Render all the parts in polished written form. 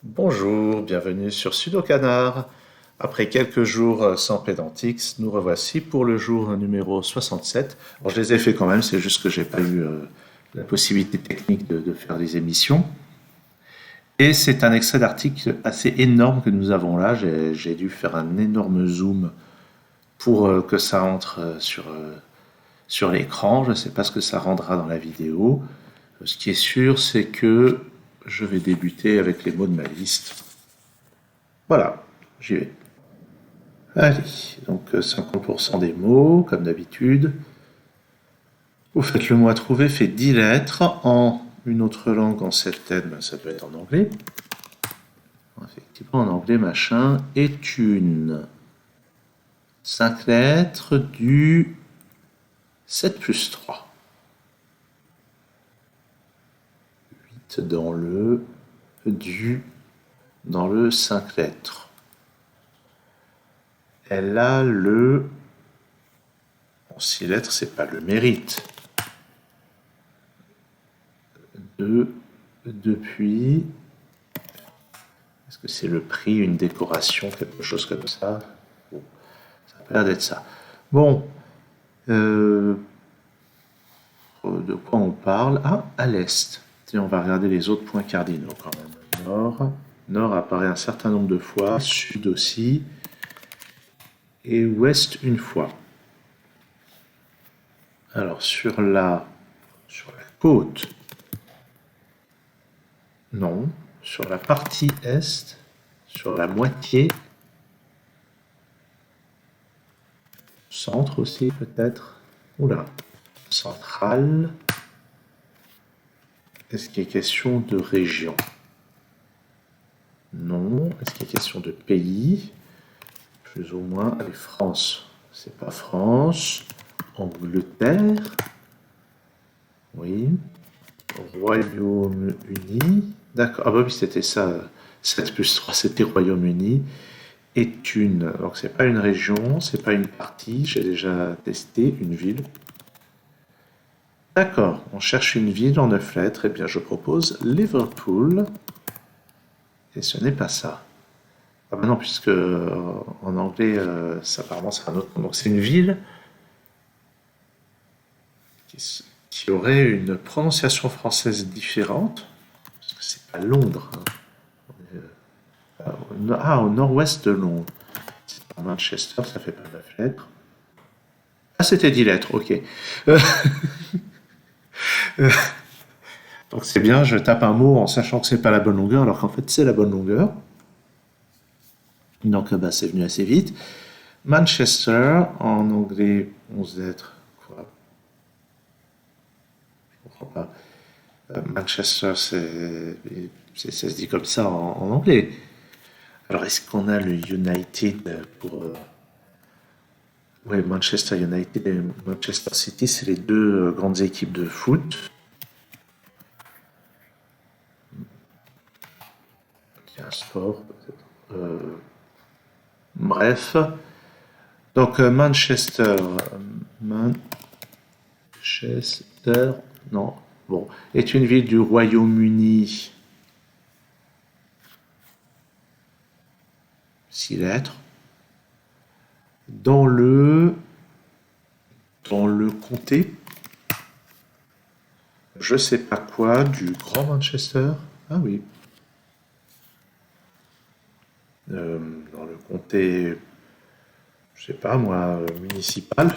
Bonjour, bienvenue sur Sudokanar. Après quelques jours sans Pédantix, nous revoici pour le jour numéro 67. Bon, je les ai fait quand même, c'est juste que j'ai pas eu la possibilité technique de faire les émissions. Et c'est un extrait d'article assez énorme que nous avons là. J'ai dû faire un énorme zoom pour que ça entre sur l'écran. Je ne sais pas ce que ça rendra dans la vidéo. Ce qui est sûr, c'est que je vais débuter avec les mots de ma liste. Voilà, j'y vais. Allez, donc 50% des mots, comme d'habitude. Vous faites le mot à trouver, fait 10 lettres. En une autre langue, en 7 lettres, ben, ça peut être en anglais. Effectivement, en anglais, machin. Est une 5 lettres du 7 plus 3. 8 dans le du dans le 5 lettres. Elle a le... En 6 lettres, c'est pas le mérite. Depuis. Est-ce que c'est le prix, une décoration, quelque chose comme ça? Bon, ça a pas l'air d'être ça. Bon, de quoi on parle? Ah, à l'est. Et on va regarder les autres points cardinaux quand même. Nord. Nord apparaît un certain nombre de fois. Sud aussi. Et ouest une fois. Alors sur la côte, non. Sur la partie est, sur la moitié, centre aussi peut-être. Oula, centrale. Est-ce qu'il est question de région? Non. Est-ce qu'il est question de pays? Plus ou moins. Allez, France. C'est pas France. Angleterre. Oui. Royaume-Uni. D'accord. Ah bah oui, c'était ça. 7 plus 3, c'était Royaume-Uni. Est une. Donc c'est pas une région, c'est pas une partie. J'ai déjà testé une ville. D'accord. On cherche une ville en 9 lettres. Eh bien, je propose Liverpool. Et ce n'est pas ça. Ah bah non, puisque en anglais, ça apparemment sera un autre nom. Donc c'est une ville qui aurait une prononciation française différente. Parce que c'est pas Londres, hein. Au nord-ouest de Londres. C'est pas Manchester, ça fait pas 9 lettres. Ah, c'était 10 lettres, ok. Euh, donc c'est bien, je tape un mot en sachant que c'est pas la bonne longueur, alors qu'en fait c'est la bonne longueur. Donc bah, c'est venu assez vite. Manchester, en anglais, 11 lettres. Quoi? Je comprends pas. Manchester, ça se dit comme ça en anglais. Alors est-ce qu'on a le United pour... Oui, Manchester United et Manchester City, c'est les deux grandes équipes de foot. Il y a un sport, peut-être. Bref. Donc Manchester. Manchester. Non. Bon. Est une ville du Royaume-Uni. 6 lettres. Dans le. Dans le comté. Je sais pas quoi. Du Grand Manchester. Ah oui. Dans le comté. Je sais pas moi. Municipal.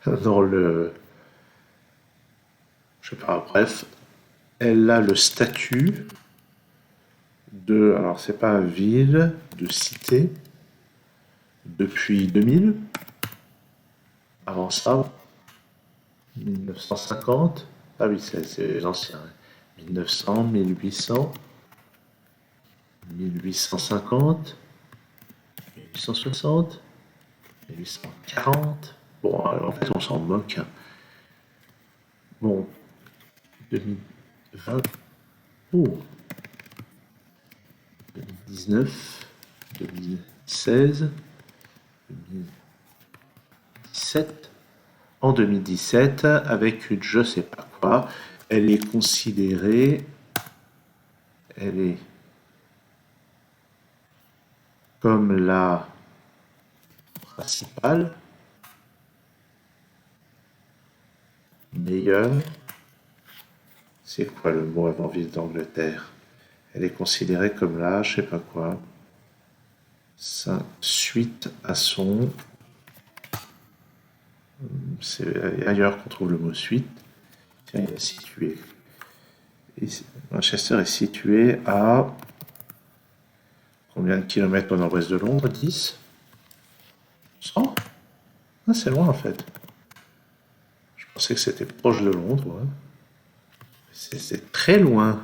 Dans le. Je sais pas. Bref. Elle a le statut de. Alors c'est pas ville. De cité. Depuis 2000. Avant ça, 1950. Ah oui, c'est l'ancien. 1900, 1800, 1850, 1860, 1840. Bon, alors, en fait, on s'en moque, hein. Bon, 2020. Oh, 2019, 2016, 2017. En 2017, avec une je sais pas quoi, elle est considérée, elle est comme la principale, meilleure. C'est quoi le mot avant ville d'Angleterre? Elle est considérée comme la, je sais pas quoi, suite à son. C'est ailleurs qu'on trouve le mot suite. Tiens, il est situé. Manchester est situé à combien de kilomètres au nord-ouest de Londres? 10? 100? Ah, c'est loin en fait. Je pensais que c'était proche de Londres. Ouais. C'est très loin.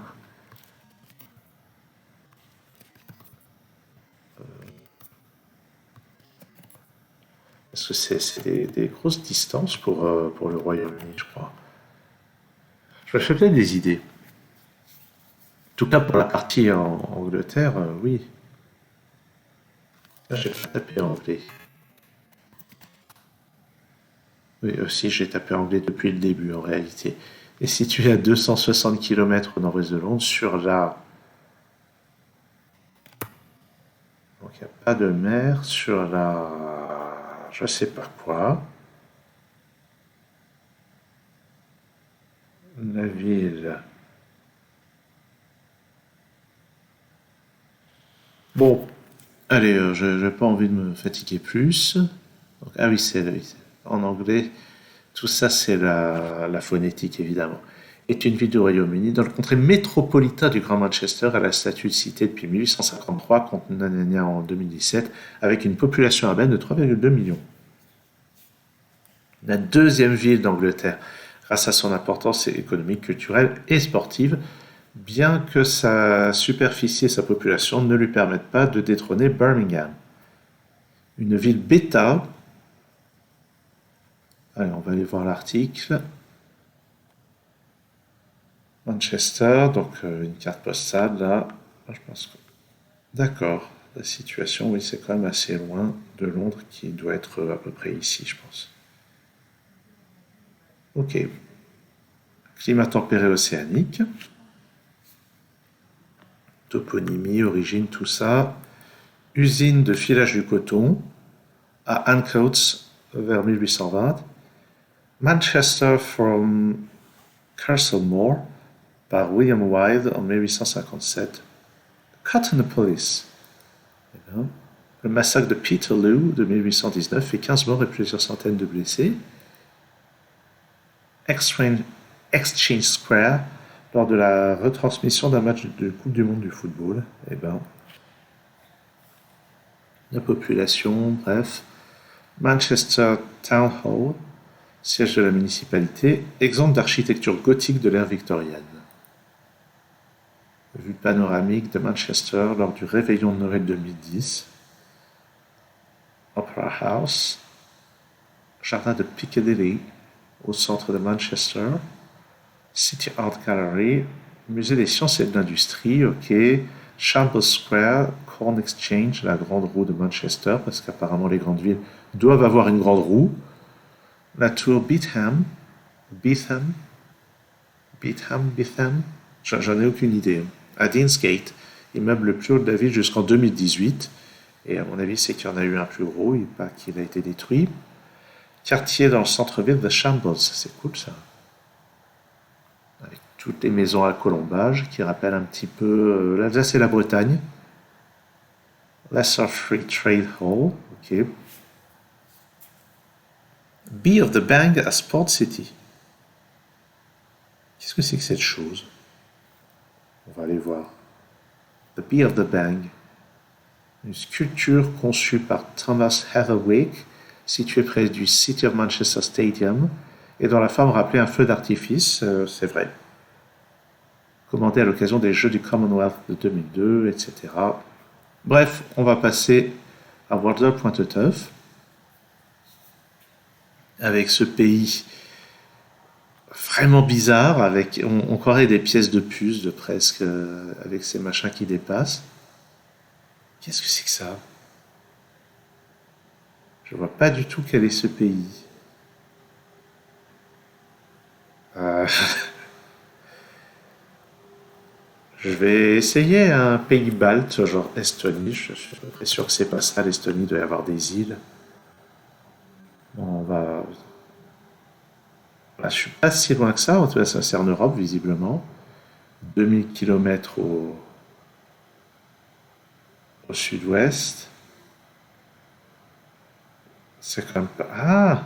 Parce que c'est des grosses distances pour le Royaume-Uni, je crois. Je me fais peut-être des idées. En tout cas, pour la partie en Angleterre, oui. Là, j'ai pas tapé anglais. Oui, aussi, j'ai tapé anglais depuis le début, en réalité. Et situé à 260 kilomètres au nord-ouest de Londres, sur la. Donc, il n'y a pas de mer, sur la. Je sais pas quoi. La ville. Bon, allez, je n'ai pas envie de me fatiguer plus. Donc, ah oui, en anglais. Tout ça, c'est la phonétique, évidemment. Est une ville du Royaume-Uni dans le contrée métropolitain du Grand Manchester à la statut de cité depuis 1853, condamnée en 2017, avec une population urbaine de 3,2 millions. La deuxième ville d'Angleterre, grâce à son importance économique, culturelle et sportive, bien que sa superficie et sa population ne lui permettent pas de détrôner Birmingham. Une ville bêta. Allez, on va aller voir l'article. Manchester, donc une carte postale là. Je pense que. D'accord, la situation, oui, c'est quand même assez loin de Londres qui doit être à peu près ici, je pense. Ok. Climat tempéré océanique. Toponymie, origine, tout ça. Usine de filage du coton à Ancoats vers 1820. Manchester from Castlemore par William Wythe en 1857. Cottonopolis. Le massacre de Peterloo de 1819 fait 15 morts et plusieurs centaines de blessés. Exchange Square lors de la retransmission d'un match de Coupe du Monde du football. Eh ben, la population, bref. Manchester Town Hall, siège de la municipalité, exemple d'architecture gothique de l'ère victorienne. Vue panoramique de Manchester lors du réveillon de Noël 2010. Opera House, jardin de Piccadilly, au centre de Manchester. City Art Gallery, musée des sciences et de l'industrie, ok. Shambles Square, Corn Exchange, la grande roue de Manchester, parce qu'apparemment les grandes villes doivent avoir une grande roue. La tour Beetham, j'en ai aucune idée. À Deansgate, immeuble le plus haut de la ville jusqu'en 2018. Et à mon avis, c'est qu'il y en a eu un plus gros, et pas qu'il a été détruit. Quartier dans le centre-ville de Shambles, c'est cool ça. Avec toutes les maisons à colombage qui rappellent un petit peu l'Alsace et la Bretagne. Lesser Free Trade Hall, ok. Bee of the Bang à Sport City. Qu'est-ce que c'est que cette chose? On va aller voir. The Bee of the Bang. Une sculpture conçue par Thomas Heatherwick, située près du City of Manchester Stadium, et dont la forme rappelait un feu d'artifice, c'est vrai. Commandé à l'occasion des Jeux du Commonwealth de 2002, etc. Bref, on va passer à World.teuf, avec ce pays vraiment bizarre, avec on croirait des pièces de puce de presque, avec ces machins qui dépassent. Qu'est-ce que c'est que ça? Je vois pas du tout quel est ce pays. Je vais essayer un pays balte, genre Estonie. Je suis très sûr que c'est pas ça. L'Estonie doit y avoir des îles. Bon, je suis pas si loin que ça. En tout cas, ça c'est en Europe, visiblement. 2000 kilomètres au sud-ouest. C'est quand même pas.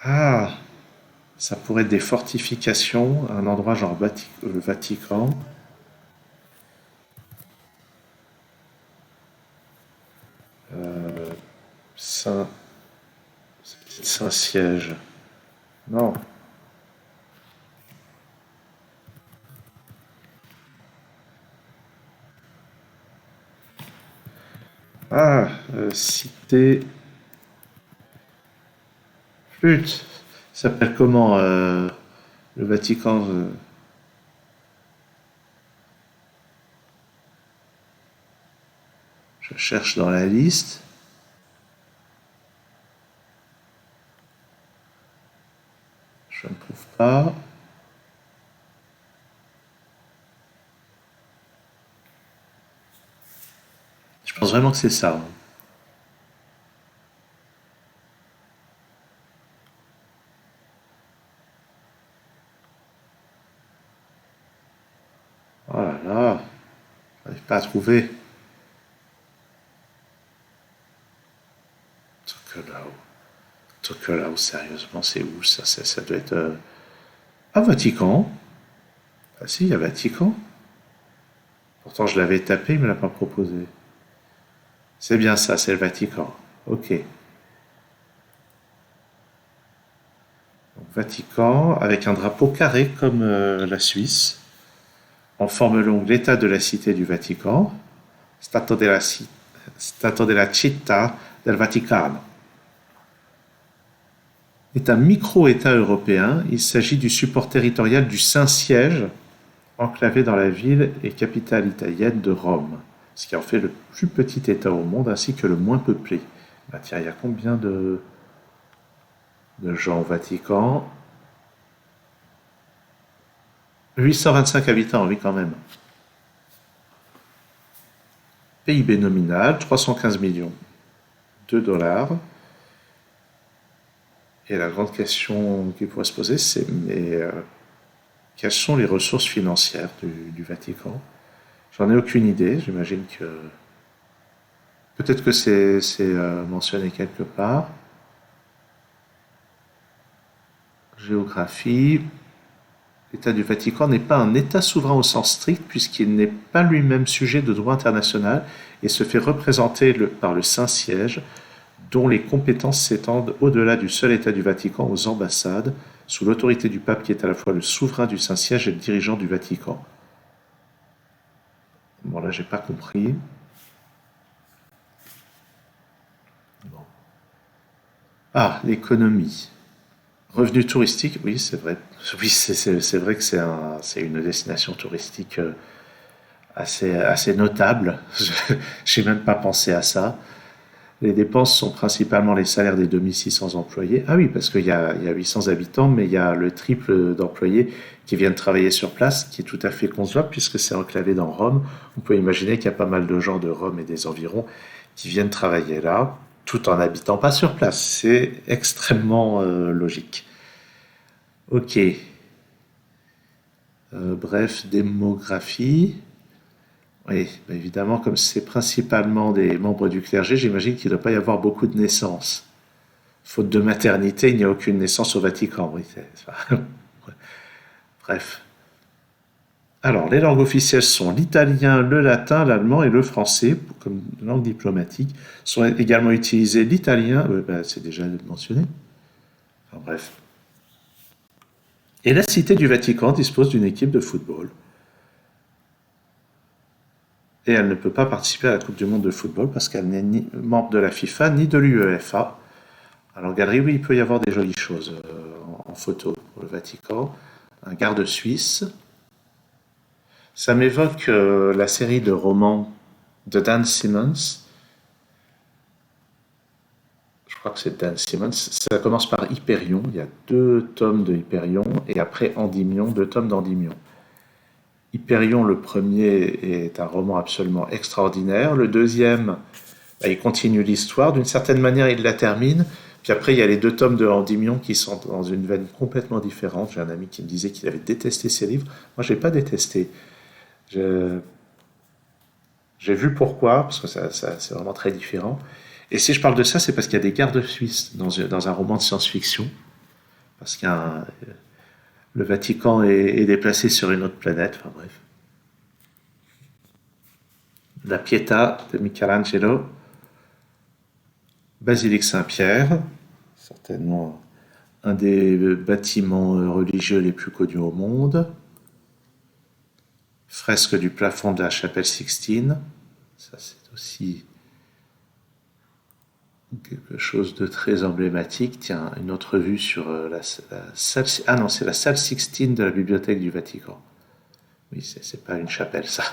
Ah, ça pourrait être des fortifications, un endroit genre le Vatican. Saint, Saint-Siège. Non. Cité. Flûte. Ça s'appelle comment le Vatican je cherche dans la liste. Je ne trouve pas. Je pense vraiment que c'est ça, hein. Oh là là, j'arrive pas à trouver. Tokelau. Tokelau, sérieusement, c'est où ça? Ça doit être. Ah, Vatican. Ah si, il y a Vatican. Pourtant, je l'avais tapé, il me l'a pas proposé. C'est bien ça, c'est le Vatican. Ok. Donc, Vatican, avec un drapeau carré comme la Suisse. En forme longue, l'état de la cité du Vatican. Stato della, Stato della Città del Vaticano. Est un micro-État européen. Il s'agit du support territorial du Saint-Siège, enclavé dans la ville et capitale italienne de Rome, ce qui en fait le plus petit État au monde ainsi que le moins peuplé. Bah tiens, il y a combien de gens au Vatican? 825 habitants, oui quand même. PIB nominal, 315 millions de dollars. Et la grande question qui pourrait se poser, c'est quelles sont les ressources financières du Vatican? J'en ai aucune idée, j'imagine que peut-être que c'est mentionné quelque part. Géographie. L'État du Vatican n'est pas un État souverain au sens strict puisqu'il n'est pas lui-même sujet de droit international et se fait représenter par le Saint-Siège, dont les compétences s'étendent au-delà du seul État du Vatican aux ambassades, sous l'autorité du pape qui est à la fois le souverain du Saint-Siège et le dirigeant du Vatican. Bon là j'ai pas compris. Bon. Ah, l'économie. Revenus touristiques, oui c'est vrai. Oui c'est vrai que c'est une destination touristique assez notable. Je n'ai même pas pensé à ça. Les dépenses sont principalement les salaires des 2600 employés. Ah oui, parce qu'il y a 800 habitants, mais il y a le triple d'employés qui viennent travailler sur place, qui est tout à fait concevable puisque c'est enclavé dans Rome. On peut imaginer qu'il y a pas mal de gens de Rome et des environs qui viennent travailler là, tout en n'habitant pas sur place. C'est extrêmement logique. Ok. Bref, démographie. Oui, bah évidemment, comme c'est principalement des membres du clergé, j'imagine qu'il ne doit pas y avoir beaucoup de naissances. Faute de maternité, il n'y a aucune naissance au Vatican. Oui, bref. Alors, les langues officielles sont l'italien, le latin, l'allemand et le français, comme langue diplomatique. Sont également utilisés l'italien, bah, c'est déjà mentionné. Enfin, bref. Et la Cité du Vatican dispose d'une équipe de football. Et elle ne peut pas participer à la Coupe du Monde de football parce qu'elle n'est ni membre de la FIFA ni de l'UEFA. Alors, galerie, oui, il peut y avoir des jolies choses en photo pour le Vatican. Un garde suisse. Ça m'évoque la série de romans de Dan Simmons. Je crois que c'est Dan Simmons. Ça commence par Hyperion. Il y a deux tomes de Hyperion et après Endymion, deux tomes d'Endymion. Hyperion, le premier, est un roman absolument extraordinaire. Le deuxième, bah, il continue l'histoire. D'une certaine manière, il la termine. Puis après, il y a les deux tomes de Endymion qui sont dans une veine complètement différente. J'ai un ami qui me disait qu'il avait détesté ces livres. Moi, je n'ai pas détesté. Je- J'ai vu pourquoi, parce que c'est vraiment très différent. Et si je parle de ça, c'est parce qu'il y a des gardes suisses dans un roman de science-fiction. Parce que le Vatican est déplacé sur une autre planète. Enfin bref. La Pietà de Michelangelo, Basilique Saint-Pierre, certainement un des bâtiments religieux les plus connus au monde. Fresque du plafond de la chapelle Sixtine, ça c'est aussi quelque chose de très emblématique. Tiens, une autre vue sur la salle. Ah non, c'est la salle Sixtine de la Bibliothèque du Vatican. Oui, c'est pas une chapelle, ça.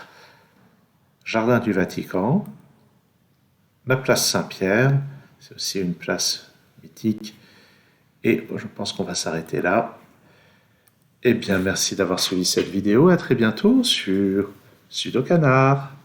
Jardin du Vatican, la place Saint-Pierre, c'est aussi une place mythique. Et je pense qu'on va s'arrêter là. Eh bien, merci d'avoir suivi cette vidéo. À très bientôt sur Sudokanar.